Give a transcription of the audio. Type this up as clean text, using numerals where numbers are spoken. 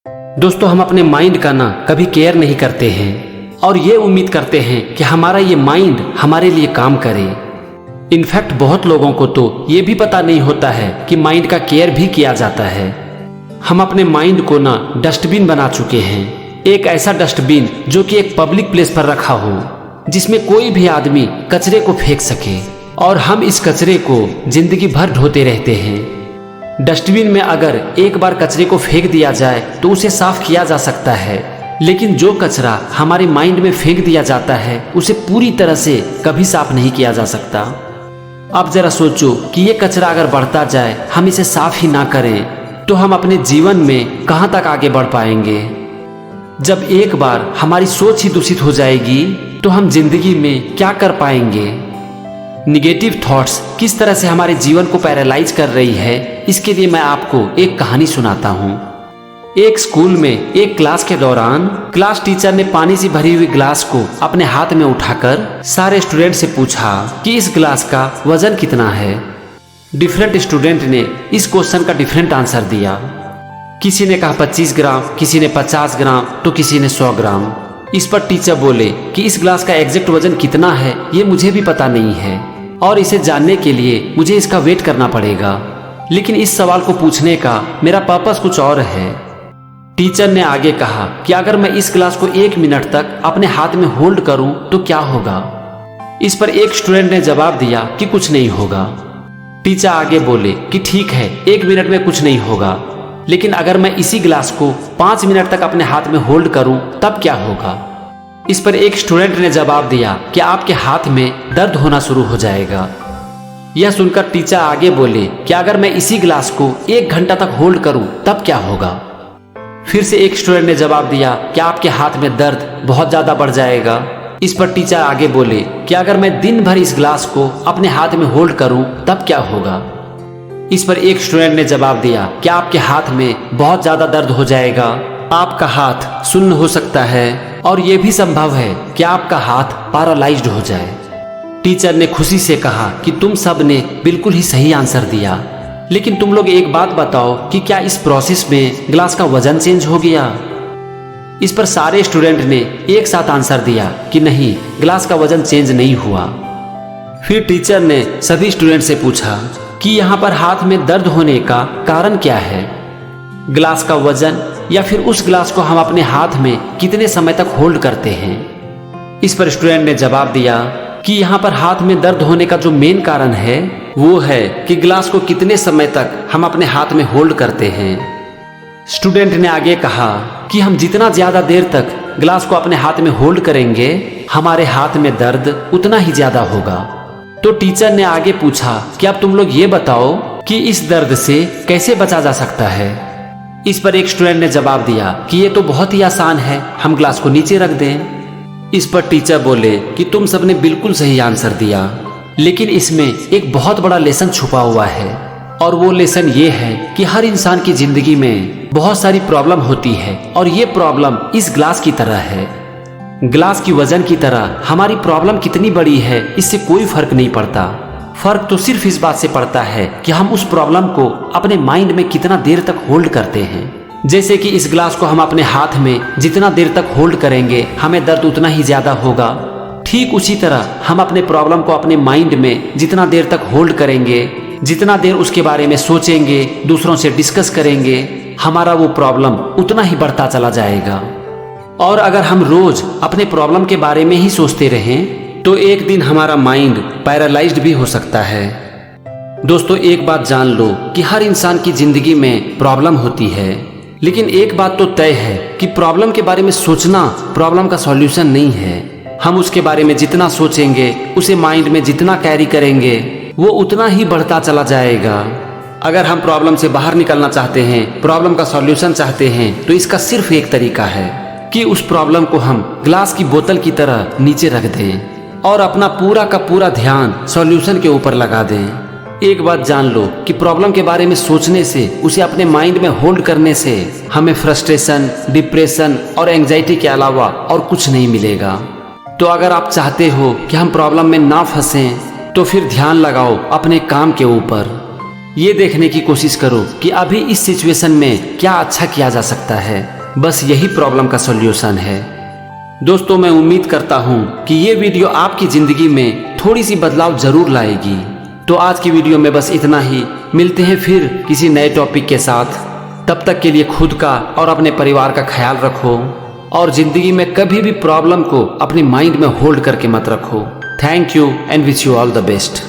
दोस्तों, हम अपने माइंड का ना कभी केयर नहीं करते हैं और ये उम्मीद करते हैं कि हमारा ये माइंड हमारे लिए काम करे। इनफैक्ट बहुत लोगों को तो ये भी पता नहीं होता है कि माइंड का केयर भी किया जाता है। हम अपने माइंड को ना डस्टबिन बना चुके हैं, एक ऐसा डस्टबिन जो कि एक पब्लिक प्लेस पर रखा हो, जिसमें कोई भी आदमी कचरे को फेंक सके, और हम इस कचरे को जिंदगी भर ढोते रहते हैं। डस्टबिन में अगर एक बार कचरे को फेंक दिया जाए तो उसे साफ किया जा सकता है, लेकिन जो कचरा हमारे माइंड में फेंक दिया जाता है उसे पूरी तरह से कभी साफ नहीं किया जा सकता। अब जरा सोचो कि ये कचरा अगर बढ़ता जाए, हम इसे साफ ही ना करें, तो हम अपने जीवन में कहां तक आगे बढ़ पाएंगे। जब एक बार हमारी सोच ही दूषित हो जाएगी तो हम जिंदगी में क्या कर पाएंगे। निगेटिव थॉट्स किस तरह से हमारे जीवन को पैरालाइज कर रही है, इसके लिए मैं आपको एक कहानी सुनाता हूँ। एक स्कूल में एक क्लास के दौरान क्लास टीचर ने पानी से भरी हुई ग्लास को अपने हाथ में उठाकर सारे स्टूडेंट से पूछा कि इस ग्लास का वजन कितना है। डिफरेंट स्टूडेंट ने इस क्वेश्चन का डिफरेंट आंसर दिया। किसी ने कहा 25 ग्राम, किसी ने 50 ग्राम, तो किसी ने 100 ग्राम। इस पर टीचर बोले कि इस ग्लास का एग्जैक्ट वजन कितना है ये मुझे भी पता नहीं है, और इसे जानने के लिए मुझे इसका वेट करना पड़ेगा, लेकिन इस सवाल को पूछने का मेरा पर्पस कुछ और है। टीचर ने आगे कहा कि अगर मैं इस ग्लास को 1 मिनट तक अपने हाथ में होल्ड करूं तो क्या होगा। इस पर एक स्टूडेंट ने जवाब दिया कि कुछ नहीं होगा। टीचर आगे बोले कि ठीक है, 1 मिनट में कुछ नहीं होगा, लेकिन अगर मैं इसी ग्लास को 5 मिनट तक अपने हाथ में होल्ड करूं तब क्या होगा। इस पर एक स्टूडेंट ने जवाब दिया कि आपके हाथ में दर्द होना शुरू हो जाएगा। यह सुनकर टीचर आगे बोले कि अगर मैं इसी ग्लास को 1 घंटा तक होल्ड करूं तब क्या होगा। फिर से एक स्टूडेंट ने जवाब दिया कि आपके हाथ में दर्द बहुत ज्यादा बढ़ जाएगा। इस पर टीचर आगे बोले कि अगर मैं दिन भर इस ग्लास को अपने हाथ में होल्ड करूं तब क्या होगा। इस पर एक स्टूडेंट ने जवाब दिया कि आपके हाथ में बहुत ज्यादा दर्द हो जाएगा, आपका हाथ सुन्न हो सकता है, और यह भी संभव है कि आपका हाथ पैरालाइज्ड हो जाए। टीचर ने खुशी से कहा कि तुम सब ने बिल्कुल ही सही आंसर दिया, लेकिन तुम लोग एक बात बताओ कि क्या इस प्रोसेस में ग्लास का वजन चेंज हो गया। इस पर सारे स्टूडेंट ने एक साथ आंसर दिया कि नहीं, ग्लास का वजन चेंज नहीं हुआ। फिर टीचर ने सभी स्टूडेंट से पूछा कि यहाँ पर हाथ में दर्द होने का कारण क्या है, ग्लास का वजन या फिर उस ग्लास को हम अपने हाथ में कितने समय तक होल्ड करते हैं। इस पर स्टूडेंट ने जवाब दिया कि यहाँ पर हाथ में दर्द होने का जो मेन कारण है वो है कि ग्लास को कितने समय तक हम अपने हाथ में होल्ड करते हैं। स्टूडेंट ने आगे कहा कि हम जितना ज्यादा देर तक ग्लास को अपने हाथ में होल्ड करेंगे, हमारे हाथ में दर्द उतना ही ज्यादा होगा। तो टीचर ने आगे पूछा कि अब तुम लोग ये बताओ कि इस दर्द से कैसे बचा जा सकता है। इस पर एक स्टूडेंट ने जवाब दिया कि ये तो बहुत ही आसान है, हम ग्लास को नीचे रख दें। इस पर टीचर बोले कि तुम सबने बिल्कुल सही आंसर दिया, लेकिन इसमें एक बहुत बड़ा लेसन छुपा हुआ है, और वो लेसन ये है कि हर इंसान की जिंदगी में बहुत सारी प्रॉब्लम होती है, और ये प्रॉब्लम इस ग्लास की तरह है। ग्लास की वजन की तरह हमारी प्रॉब्लम कितनी बड़ी है इससे कोई फर्क नहीं पड़ता। फर्क तो सिर्फ इस बात से पड़ता है कि हम उस प्रॉब्लम को अपने माइंड में कितना देर तक होल्ड करते हैं। जैसे कि इस ग्लास को हम अपने हाथ में जितना देर तक होल्ड करेंगे, हमें दर्द उतना ही ज्यादा होगा। ठीक उसी तरह हम अपने प्रॉब्लम को अपने माइंड में जितना देर तक होल्ड करेंगे, जितना देर उसके बारे में सोचेंगे, दूसरों से डिस्कस करेंगे, हमारा वो प्रॉब्लम उतना ही बढ़ता चला जाएगा। और अगर हम रोज अपने प्रॉब्लम के बारे में ही सोचते रहें तो एक दिन हमारा माइंड पैरालाइज्ड भी हो सकता है। दोस्तों, एक बात जान लो कि हर इंसान की जिंदगी में प्रॉब्लम होती है, लेकिन एक बात तो तय है कि प्रॉब्लम के बारे में सोचना प्रॉब्लम का सॉल्यूशन नहीं है। हम उसके बारे में जितना सोचेंगे, उसे माइंड में जितना कैरी करेंगे, वो उतना ही बढ़ता चला जाएगा। अगर हम प्रॉब्लम से बाहर निकलना चाहते हैं, प्रॉब्लम का सॉल्यूशन चाहते हैं, तो इसका सिर्फ एक तरीका है कि उस प्रॉब्लम को हम ग्लास की बोतल की तरह नीचे रख दें और अपना पूरा का पूरा ध्यान सॉल्यूशन के ऊपर लगा दें। एक बात जान लो कि प्रॉब्लम के बारे में सोचने से, उसे अपने माइंड में होल्ड करने से हमें फ्रस्ट्रेशन, डिप्रेशन और एंजाइटी के अलावा और कुछ नहीं मिलेगा। तो अगर आप चाहते हो कि हम प्रॉब्लम में ना फंसें, तो फिर ध्यान लगाओ अपने काम के ऊपर। ये देखने की कोशिश करो कि अभी इस सिचुएशन में क्या अच्छा किया जा सकता है। बस यही प्रॉब्लम का सॉल्यूशन है। दोस्तों, मैं उम्मीद करता हूँ कि ये वीडियो आपकी ज़िंदगी में थोड़ी सी बदलाव ज़रूर लाएगी। तो आज की वीडियो में बस इतना ही। मिलते हैं फिर किसी नए टॉपिक के साथ। तब तक के लिए खुद का और अपने परिवार का ख्याल रखो और ज़िंदगी में कभी भी प्रॉब्लम को अपने माइंड में होल्ड करके मत रखो। Thank you and wish you all the best.